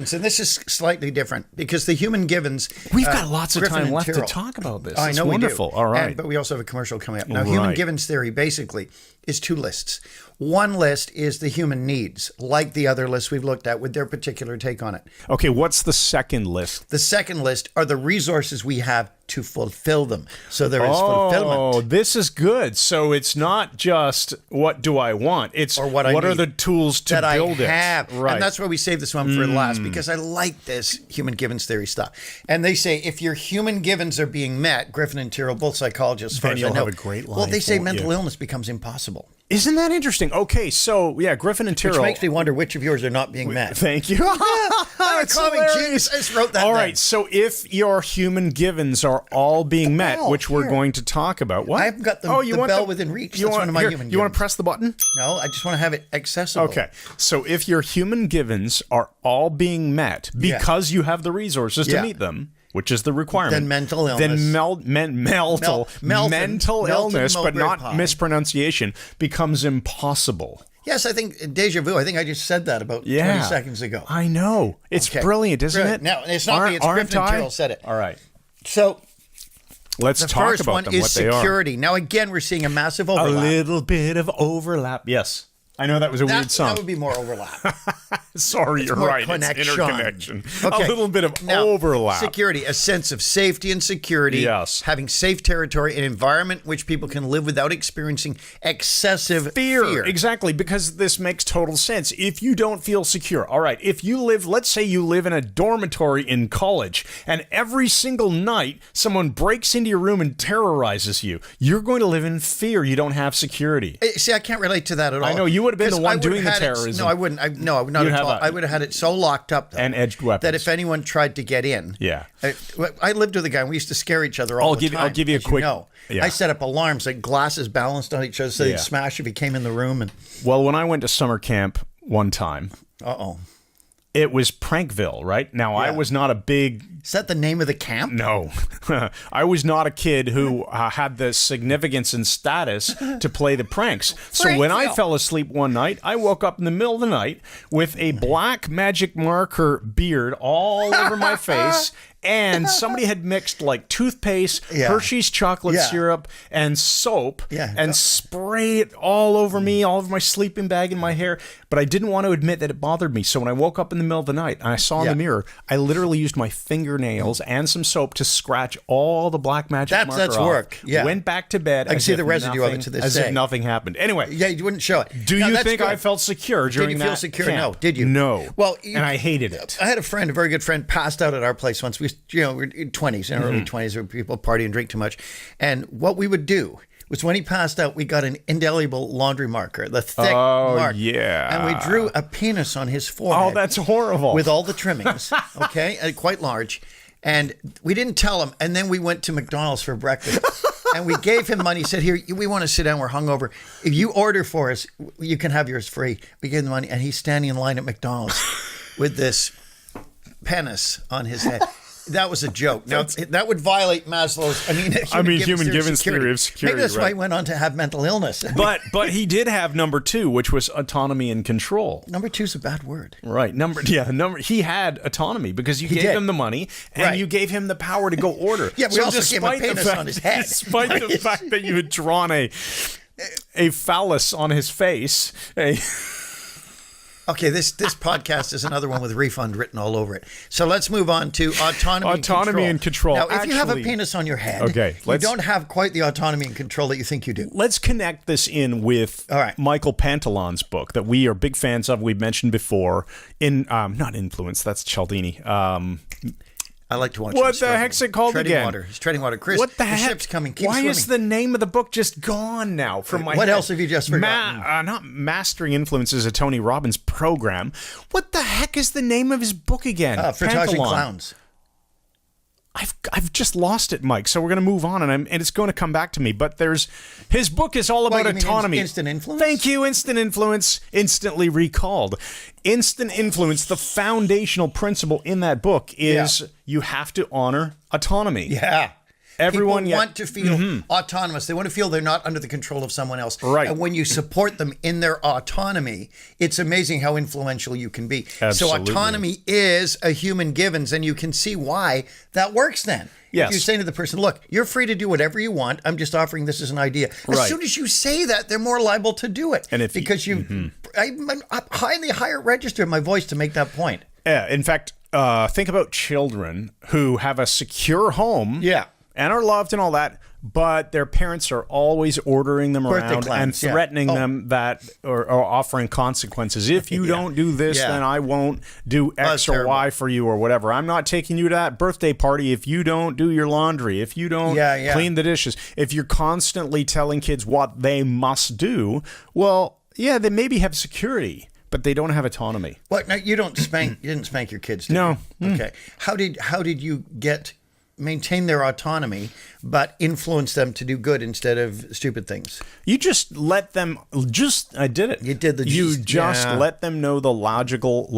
And this is slightly different because the human givens... We've got lots of Griffin time left Tyrrell. to talk about this. I know wonderful. We do. All right. But we also have a commercial coming up. Now, human givens theory basically is two lists. One list is the human needs, like the other lists we've looked at with their particular take on it. Okay, what's the second list? The second list are the resources we have to fulfill them. So there is fulfillment. Oh, this is good. So it's not just what do I want? It's or what are the tools to that build I have. it. Right. And that's why we save this one for last, because I like this human givens theory stuff. And they say if your human givens are being met, Griffin and Tyrrell, both psychologists, as far as I know, have a great line. well, they say mental illness becomes impossible. Isn't that interesting? Okay, so yeah, Griffin and Tyrrell. Which makes me wonder which of yours are not being met. Thank you. That's comic genius. I just wrote that All down. right, so if your human givens are all being met, which we're going to talk about. What? I haven't got the bell within reach. That's one of my human givens. You want to press the button? No, I just want to have it accessible. Okay, so if your human givens are all being met because you have the resources to meet them, which is the requirement. Then mental illness. Then mental illness, but not mispronunciation, becomes impossible. Yes, I think deja vu. I think I just said that about 20 seconds ago. I know. It's brilliant, isn't it? Now, it's not me. It's Griffin and Tyrrell said it. All right. So let's talk first about one them, is what they are. security. Now, again, we're seeing a massive overlap. A little bit of overlap. Yes. I know that was a weird song. That would be more overlap. Sorry, you're right. It's interconnection. Okay. A little bit of overlap. Security, a sense of safety and security. Yes. Having safe territory, an environment in which people can live without experiencing excessive fear. Exactly, because this makes total sense. If you don't feel secure, all right, if you live, let's say you live in a dormitory in college, and every single night someone breaks into your room and terrorizes you, you're going to live in fear. You don't have security. See, I can't relate to that at all. I know, you would have been the one doing the terrorism. No, I wouldn't. I would not at all. I would have had it so locked up, though, and edged weapons, that if anyone tried to get in, I lived with a guy, and we used to scare each other all the time. I'll give you a quick. I set up alarms, like glasses balanced on each other, so they'd smash if he came in the room. And well, when I went to summer camp one time, it was Prankville, right? Now, I was not a big... Is that the name of the camp? No. I was not a kid who had the significance and status to play the pranks. So when I fell asleep one night, I woke up in the middle of the night with a black magic marker beard all over my face, and somebody had mixed like toothpaste, Hershey's chocolate syrup, and soap, and sprayed it all over me, all over my sleeping bag and my hair. But I didn't want to admit that it bothered me. So when I woke up in the middle of the night and I saw in the mirror, I literally used my fingernails and some soap to scratch all the black magic marker off. That's work. Yeah. Went back to bed. I can see the residue of it to this day. As if nothing happened. Anyway. Yeah, you wouldn't show it. Do you think I felt secure during that Did you feel secure? camp? No. Did you? No. Well, and I hated it. I had a friend, a very good friend, passed out at our place once. We were in 20s, in our early 20s, where people party and drink too much. And what we would do was when he passed out, we got an indelible laundry marker, the thick mark. And we drew a penis on his forehead. Oh, that's horrible. With all the trimmings, okay? Quite large. And we didn't tell him. And then we went to McDonald's for breakfast. And we gave him money. He said, here, we want to sit down. We're hungover. If you order for us, you can have yours free. We gave him the money. And he's standing in line at McDonald's with this penis on his head. That was a joke. Now, that would violate Maslow's, human givens theory of security. Maybe that's why he went on to have mental illness. But he did have number 2, which was autonomy and control. Number 2 is a bad word. Right. He had autonomy because you gave him the money and you gave him the power to go order. Yeah, we also gave him a penis on his head. Despite the fact that you had drawn a phallus on his face, Okay, this podcast is another one with refund written all over it. So let's move on to autonomy and control. Now, if you have a penis on your head, you don't have quite the autonomy and control that you think you do. Let's connect this in with Michael Pantalon's book that we are big fans of. We've mentioned before. Not Influence, that's Cialdini. I like to watch. What the heck's it called treading again? Water. He's treading water. Chris, what the heck? Ship's coming. Keep Why swimming. is the name of the book just gone now from my head? What else have you just forgotten? Not Mastering Influence is a Tony Robbins program. What the heck is the name of his book again? Frottage and Clowns. I've just lost it, Mike. So we're going to move on, and it's going to come back to me. But his book is all about autonomy. Instant Influence? Thank you, Instant Influence. Instantly recalled. Instant Influence, the foundational principle in that book is you have to honor autonomy. Yeah. Everyone People want to feel autonomous. They want to feel they're not under the control of someone else. Right. And when you support them in their autonomy, it's amazing how influential you can be. Absolutely. So autonomy is a human givens, and you can see why that works then. Yes. If you're saying to the person, look, you're free to do whatever you want. I'm just offering this as an idea. As Right. soon as you say that, they're more liable to do it. And if because I'm high in the higher register of my voice to make that point. Yeah. In fact, think about children who have a secure home. Yeah. And are loved and all that, but their parents are always ordering them Birthday around and clowns, yeah. threatening them that or offering consequences. If you don't do this, then I won't do X or terrible. Y for you or whatever. I'm not taking you to that birthday party if you don't do your laundry, if you don't clean the dishes. If you're constantly telling kids what they must do, well, yeah, they maybe have security, but they don't have autonomy. What? No, you don't spank. You didn't spank your kids, did No. you? Okay. How did you maintain their autonomy, but influence them to do good instead of stupid things? You just let them. I did it. You did the. You just let them know the logical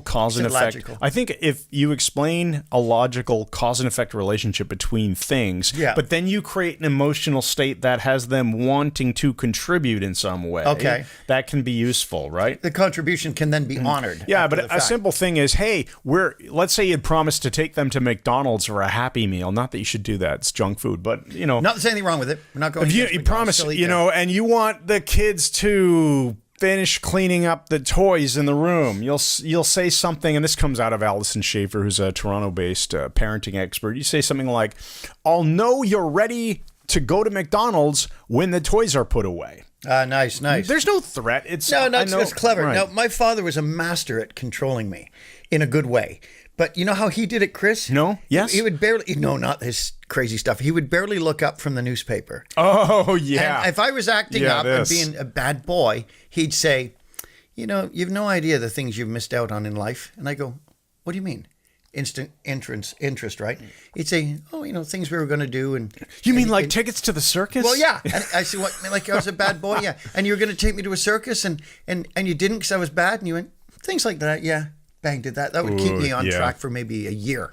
cause and effect. Logical. I think if you explain a logical cause and effect relationship between things, but then you create an emotional state that has them wanting to contribute in some way. Okay. That can be useful, right? The contribution can then be honored. Yeah, after but the a fact. simple thing is, hey, let's say you'd promised to take them to McDonald's for a Happy Meal. Not that you should do that; it's junk food. But not there's anything wrong with it. We're not going. if you against McDonald's. promise, Still eat there. and you want the kids to finish cleaning up the toys in the room, you'll say something, and this comes out of Alison Schaefer, who's a Toronto-based parenting expert. You say something like, "I'll know you're ready to go to McDonald's when the toys are put away." Nice. There's no threat. It's It's clever. Right. Now, my father was a master at controlling me in a good way. But you know how he did it, Chris? No? Yes? He would barely, no, not his crazy stuff. He would barely look up from the newspaper. Oh, yeah. And if I was acting up and being a bad boy, he'd say, you've no idea the things you've missed out on in life. And I go, what do you mean? Instant interest, right? He'd say, things we were going to do. And you mean like tickets to the circus? Well, yeah. And I said, what? Like I was a bad boy? Yeah. And you were going to take me to a circus and you didn't because I was bad? And you went, things like that, yeah. Bang, did that. That would keep me on track for maybe a year.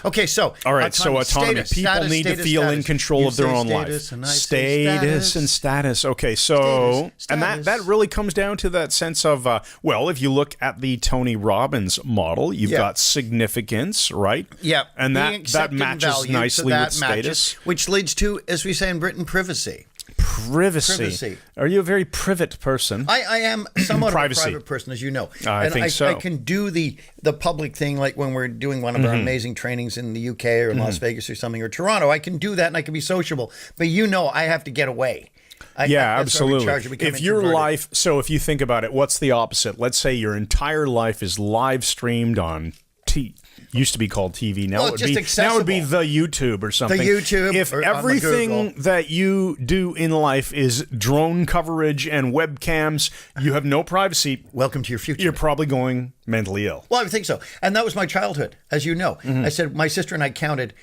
Okay, so. All right, so autonomy. People need to feel in control of their own life. Status and status. Okay, so. Status. And that really comes down to that sense of, if you look at the Tony Robbins model, you've got significance, right? Yeah. And that matches nicely with status. Which leads to, as we say in Britain, privacy. Privacy. Are you a very private person? I am somewhat of a Privacy. private person, as you know. I think so. I can do the public thing, like when we're doing one of our amazing trainings in the UK or Las Vegas or something, or Toronto. I can do that and I can be sociable. But I have to get away. Absolutely. If your life, so if you think about it, what's the opposite? Let's say your entire life is live streamed on used to be called TV. Now, it would be the YouTube or something. The YouTube. If or everything that you do in life is drone coverage and webcams, you have no privacy. Welcome to your future. You're probably going mentally ill. Well, I think so. And that was my childhood, as you know. I said, my sister and I counted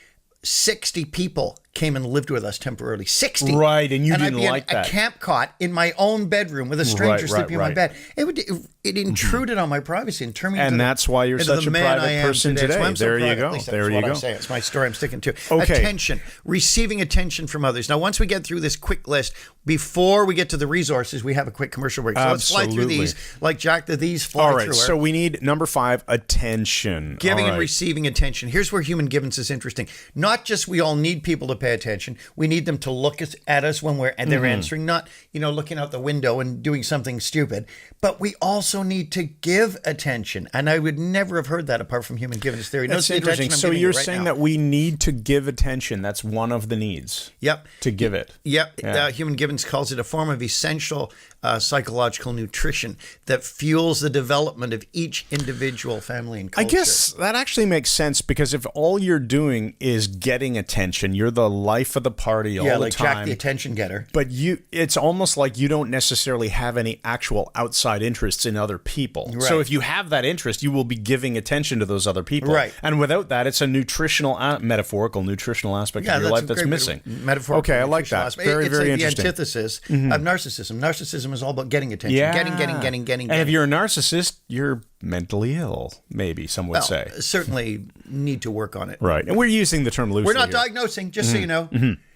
60 people came and lived with us temporarily. 60. Right, and you didn't I'd be like that. a camp cot in my own bedroom with a stranger sleeping in my bed. It intruded on my privacy and turned me into that's why you're such a private person today. There you go. There you go. It's my story I'm sticking to. Okay. Attention. Receiving attention from others. Now, once we get through this quick list, before we get to the resources, we have a quick commercial break. So let's fly through these like Jack the These fly through. All right, so we need number 5, attention. Giving and receiving attention. Here's where human givens is interesting. Not just we all need people to pay attention. We need them to look at us when they're answering, not, looking out the window and doing something stupid. But we also need to give attention. And I would never have heard that apart from human givens theory. That's interesting. So you're saying that we need to give attention. That's one of the needs. Yep. To give it. Yep. Yeah. Human givens calls it a form of essential psychological nutrition that fuels the development of each individual family and culture. I guess that actually makes sense because if all you're doing is getting attention, you're the life of the party all the like time. Jack the attention getter. But it's almost like you don't necessarily have any actual outside interests in other people. Right. So if you have that interest, you will be giving attention to those other people. Right. And without that, it's a metaphorical nutritional aspect of your life that's missing. Metaphorical. Okay, I like that. Very, very it's interesting. the antithesis of narcissism. Narcissism is all about getting attention. Getting. And if you're a narcissist, you're mentally ill, maybe some would say. Certainly need to work on it. Right. And we're using the term loosely. We're not here. diagnosing, just so you know.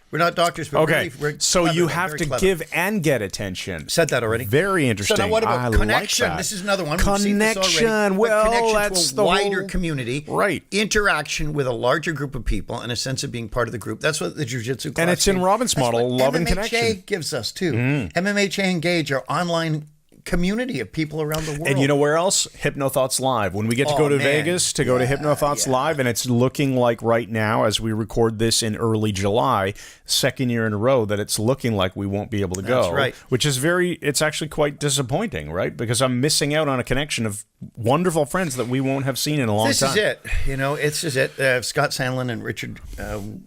We're not doctors, but Okay, we're so clever, you have very to clever. give and get attention. Said that already. Very interesting. So now what about I connection? Like that. This is another one. We've seen this already. Connection. But Well, connection that's to a the wider whole- community. Right. Interaction with a larger group of people and a sense of being part of the group. That's what the jiu-jitsu class And it's in gave. Robin's That's model, what love and MMHA connection. gives us too. MMHA Engage, our online community of people around the world. And you know where else? Hypnothoughts Live. When we get to Oh, go to man. Vegas to go to Hypnothoughts Live, and it's looking like right now, as we record this in early July, second year in a row, that it's looking like we won't be able to go. That's right. Which is it's actually quite disappointing, right? Because I'm missing out on a connection of wonderful friends that we won't have seen in a long This time. is it. You know, it's just it. Scott Sandlin and Richard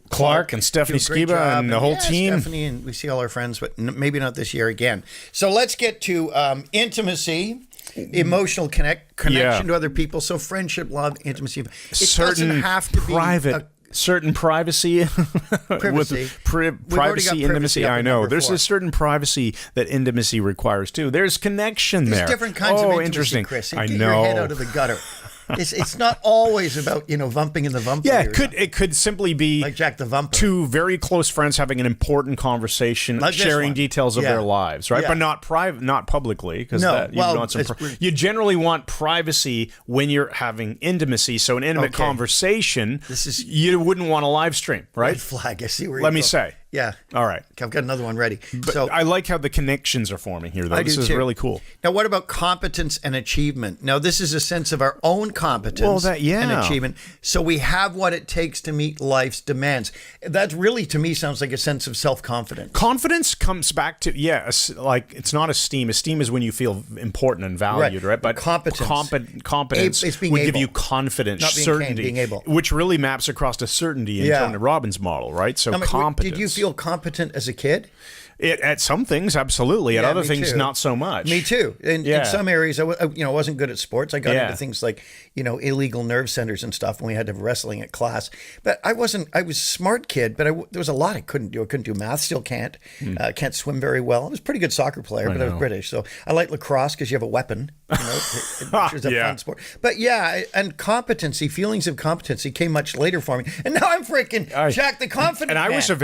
Clark and Stephanie do a great Skiba job. and the whole yeah, team. Stephanie, and we see all our friends, but maybe not this year again. So let's get to intimacy, emotional connection to other people. So friendship, love, intimacy. It doesn't have to be private. Certain privacy, Privacy. with already got privacy, intimacy. privacy up I in know number there's 4. a certain privacy that intimacy requires too. There's connection there. There's different kinds of intimacy, interesting. Chris. I Get know. your head out of the gutter. It's not always about vumping in the vumper. Yeah, or something. it could simply be Like Jack the Vumper. two very close friends having an important conversation, Like this sharing one. details of Yeah. their lives, right? Yeah. But not private, not publicly, because No, well, you generally want privacy when you're having intimacy. So an intimate Okay. conversation, This is- you wouldn't want a live stream, right? Red flag. I see where Let you're me going. say. Yeah. All right. I've got another one ready. But So I like how the connections are forming here, though. I This do is too. really cool. Now, what about competence and achievement? Now, this is a sense of our own competence and achievement. So we have what it takes to meet life's demands. That really, to me, sounds like a sense of self-confidence. Confidence comes back to like it's not esteem. Esteem is when you feel important and valued, right? But Competence. competence It's being would give able. you confidence, Not being certainty, kind, being able. which really maps across to certainty in Yeah. Tony Robbins' model, right? So I mean, competence. Did you feel competent as a kid? At some things, absolutely. At Yeah, other me things, too. not so much. Me too. In some areas, I wasn't good at sports. I got Yeah. into things like illegal nerve centers and stuff, and we had to have wrestling at class. But I was a smart kid, but there was a lot I couldn't do. I couldn't do math. Still can't. Can't swim very well. I was a pretty good soccer player, but I was British, so I like lacrosse because you have a weapon. Which is a fun sport. But yeah, and competency, feelings of competency came much later for me, and now I'm freaking Jack the Confident. And I man. was a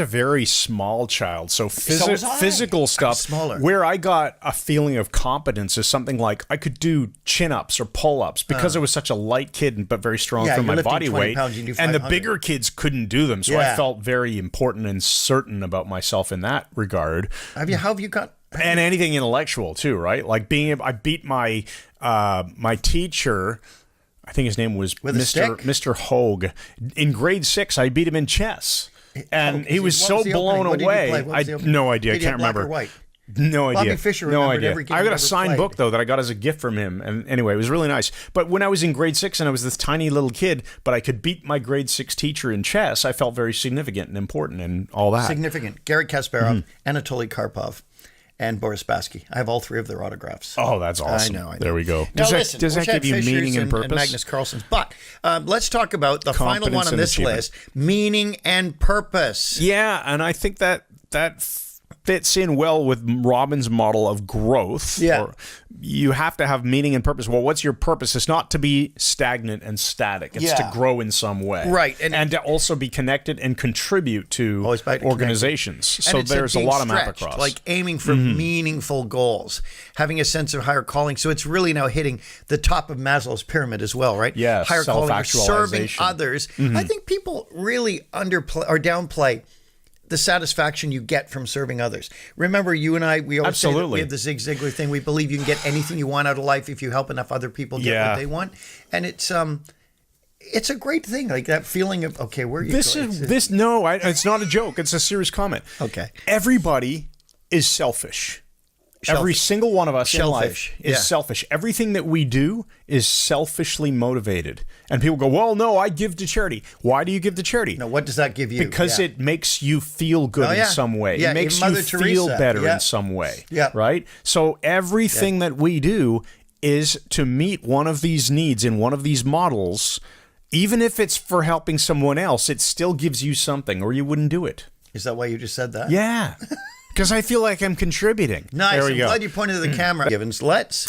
very small child, so was I. physical stuff. Smaller. Where I got a feeling of competence is something like I could do chin-ups or pull-ups because I was such a light kid but very strong Yeah, for you're my lifting body 20 weight. pounds, you do And the 500. bigger kids couldn't do them, so I felt very important and certain about myself in that regard. How have you got? And anything intellectual too, right? Like I beat my my teacher. I think his name was With a stick? Mr. Hogue. In grade 6, I beat him in chess. And he was so blown away. I no idea. I can't remember. White? No idea. Bobby Fischer no remembered idea. every game I got he a ever signed played. book though that I got as a gift from him. And anyway, it was really nice. But when I was in grade 6 and I was this tiny little kid, but I could beat my grade 6 teacher in chess, I felt very significant and important and all that. Significant. Garry Kasparov, Anatoly Karpov, and Boris Spassky. I have all 3 of their autographs. Oh, that's awesome. I know. There we go. Now, Does that give you meaning and purpose? And Magnus Carlsen's. But let's talk about the final Competence one on and this achievement. list: meaning and purpose. Yeah, and I think that fits in well with Robin's model of growth. Yeah. You have to have meaning and purpose. Well, what's your purpose? It's not to be stagnant and static. It's to grow in some way. Right. And to also be connected and contribute to Always back to organizations. So it's there's a being lot of map stretched, across. like aiming for meaningful goals, having a sense of higher calling. So it's really now hitting the top of Maslow's pyramid as well, right? Yes, higher calling, or serving self-actualization. others. I think people really underplay or downplay the satisfaction you get from serving others. Remember, you and I, we always say that Absolutely. we have the Zig Ziglar thing. We believe you can get anything you want out of life if you help enough other people get what they want. And it's a great thing, like that feeling of, okay, where are you going? It's not a joke. It's a serious comment. Okay. Everybody is selfish. Every single one of us in life is selfish. Everything that we do is selfishly motivated. And people go, well, no, I give to charity. Why do you give to charity? Now, what does that give you? Because it makes you feel good in some way. Yeah, it makes even you Mother feel Teresa. better Yeah. in some way. Yeah. Right? So everything that we do is to meet one of these needs in one of these models. Even if it's for helping someone else, it still gives you something, or you wouldn't do it. Is that why you just said that? Yeah. Because I feel like I'm contributing. Nice. There we I'm go. glad you pointed to the camera. Givens, let's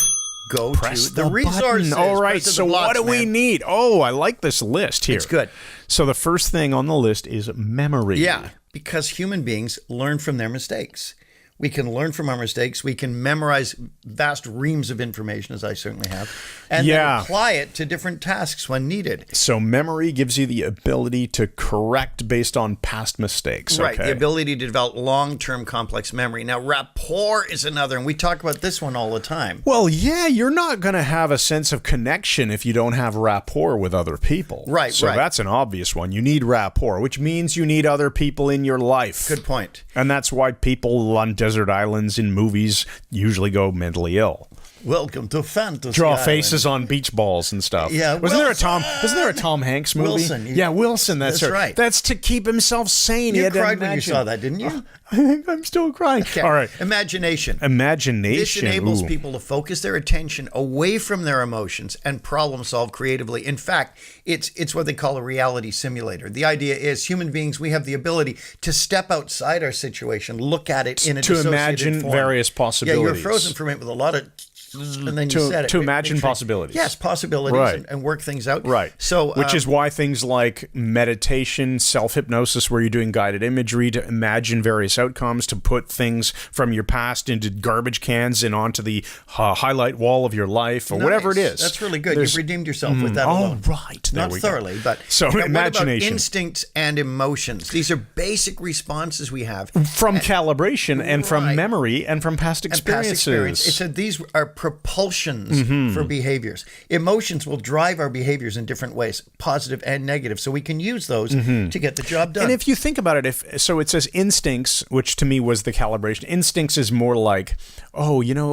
go Press to the resources. button. All right, Press the so blocks, what do we man. need? Oh, I like this list here. It's good. So the first thing on the list is memory. Yeah, because human beings learn from their mistakes. We can learn from our mistakes. We can memorize vast reams of information, as I certainly have, and then apply it to different tasks when needed. So memory gives you the ability to correct based on past mistakes. Right, Okay. the ability to develop long-term complex memory. Now, rapport is another, and we talk about this one all the time. Well, yeah, you're not going to have a sense of connection if you don't have rapport with other people. Right, so right. that's an obvious one. You need rapport, which means you need other people in your life. Good point. And that's why people on desert islands in movies usually go mentally ill. Welcome to Fantasy Draw Island. faces on beach balls and stuff. Yeah, wasn't there a Tom Hanks movie? Wilson. Yeah, Wilson. That's right. That's to keep himself sane. He You had to cried when you imagine. saw that, didn't you? I'm still crying. Okay. All right. Imagination. This Imagination. enables Ooh. people to focus their attention away from their emotions and problem solve creatively. In fact, it's what they call a reality simulator. The idea is human beings, we have the ability to step outside our situation, look at it in a to dissociated imagine form. various possibilities. Yeah, you're frozen from it with a lot of and then you To- said it. to Make imagine sure- possibilities. Yes, possibilities Right. and work things out. Right. So, which is why things like meditation, self-hypnosis, where you're doing guided imagery to imagine various outcomes, to put things from your past into garbage cans and onto the highlight wall of your life or whatever it nice. is. That's really good. There's- You've redeemed yourself with that alone. right. There Not we go. thoroughly, but So now, what about imagination. instincts and emotions? These are basic responses we have From calibration and from Right. memory and from past and experiences. past experience. It said these are propulsions Mm-hmm. for behaviors. Emotions will drive our behaviors in different ways, positive and negative. So we can use those to get the job done. Mm-hmm. And if you think about it, so it says instincts, which to me was the calibration. Instincts is more like,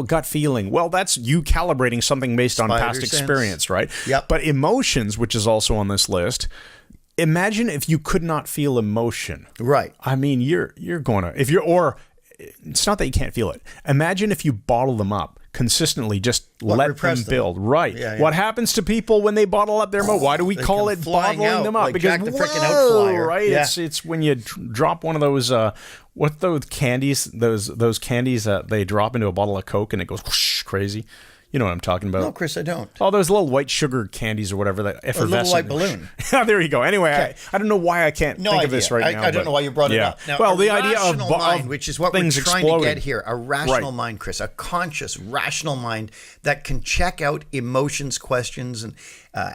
gut feeling. Well, that's you calibrating something based on Spider past sense. experience, right? Yep. But emotions, which is also on this list, imagine if you could not feel emotion. Right. I mean, you're going to, it's not that you can't feel it. Imagine if you bottle them up consistently, just let them repress them. build. Right. Yeah, yeah. What happens to people when they bottle up their emotions? Why do we call come it flying bottling out them up? like Because Jack the frickin' whoa, Outflyer. right? Yeah. It's when you drop one of those what those candies, those candies that they drop into a bottle of Coke and it goes whoosh, crazy. You know what I'm talking about? No, Chris, I don't. Oh, those little white sugar candies or whatever that effervescent. little white balloon. Yeah, there you go. Anyway, Okay. I don't know why I can't No think idea. of this right now. I don't but- know why you brought it yeah. up. Now, well, a the idea of, rational mind, of which is what we're things trying exploding. to get here, a rational Right. mind, Chris, a conscious, rational mind that can check out emotions, questions, and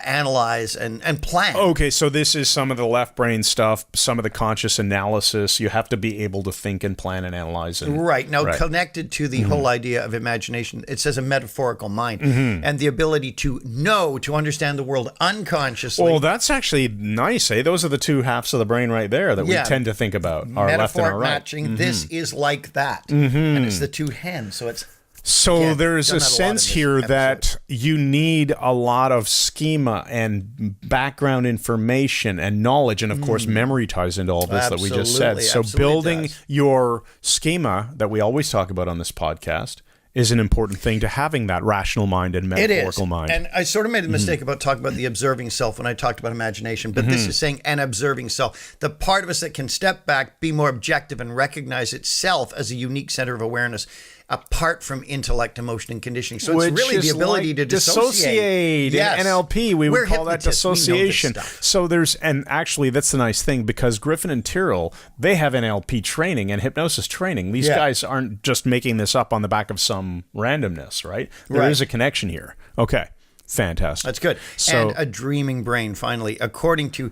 analyze and plan. Okay, so this is some of the left brain stuff, some of the conscious analysis. You have to be able to think and plan and analyze. Right. Now, Right. connected to the whole idea of imagination, it says a metaphorical mind and the ability to know, to understand the world unconsciously. Well, that's actually nice, eh? Those are the two halves of the brain right there that Yeah. we tend to think about, our left and Metaphor our right. matching. This is like that. And it's the two hands. So it's So Yeah, there's done a that a lot in sense this here episode. that you need a lot of schema and background information and knowledge. And of course, memory ties into all this that we just said. Absolutely, So absolutely building does. your schema that we always talk about on this podcast is an important thing to having that rational mind and It is. metaphorical mind. And I sort of made a mistake about talking about the observing self when I talked about imagination, but this is saying an observing self. The part of us that can step back, be more objective, and recognize itself as a unique center of awareness apart from intellect, emotion, and conditioning. So Which it's really the is ability like to dissociate. In NLP, we would We're call that hypnotists. We know this dissociation. stuff. So and actually that's the nice thing because Griffin and Tyrrell, they have NLP training and hypnosis training. These Yeah. guys aren't just making this up on the back of some randomness, right? There is Right. a connection here. Okay. Fantastic. That's good. So- And a dreaming brain, finally, according to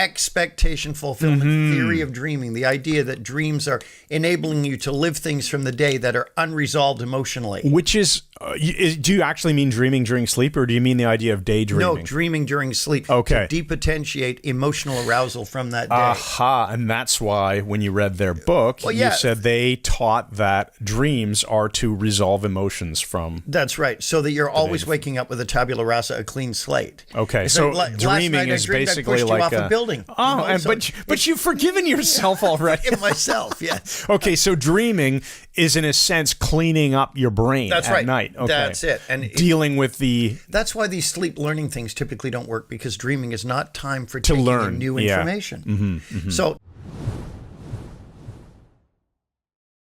expectation fulfillment theory of dreaming, the idea that dreams are enabling you to live things from the day that are unresolved emotionally. Which is, do you actually mean dreaming during sleep or do you mean the idea of daydreaming? No, dreaming during sleep. Okay. To depotentiate emotional arousal from that day. Aha, and that's why when you read their book, Well, yeah. you said they taught that dreams are to resolve emotions from. That's right. So that you're always waking up with a tabula rasa, a clean slate. Okay, It's so like, last dreaming night I is dreamed I basically pushed like you off a building. Oh, You know, and so but you've forgiven yourself already. in myself, yes. Okay, so dreaming is in a sense cleaning up your brain That's at right. night. Okay. That's it. And dealing with the that's why these sleep learning things typically don't work because dreaming is not time for taking learn. in new Yeah. information. So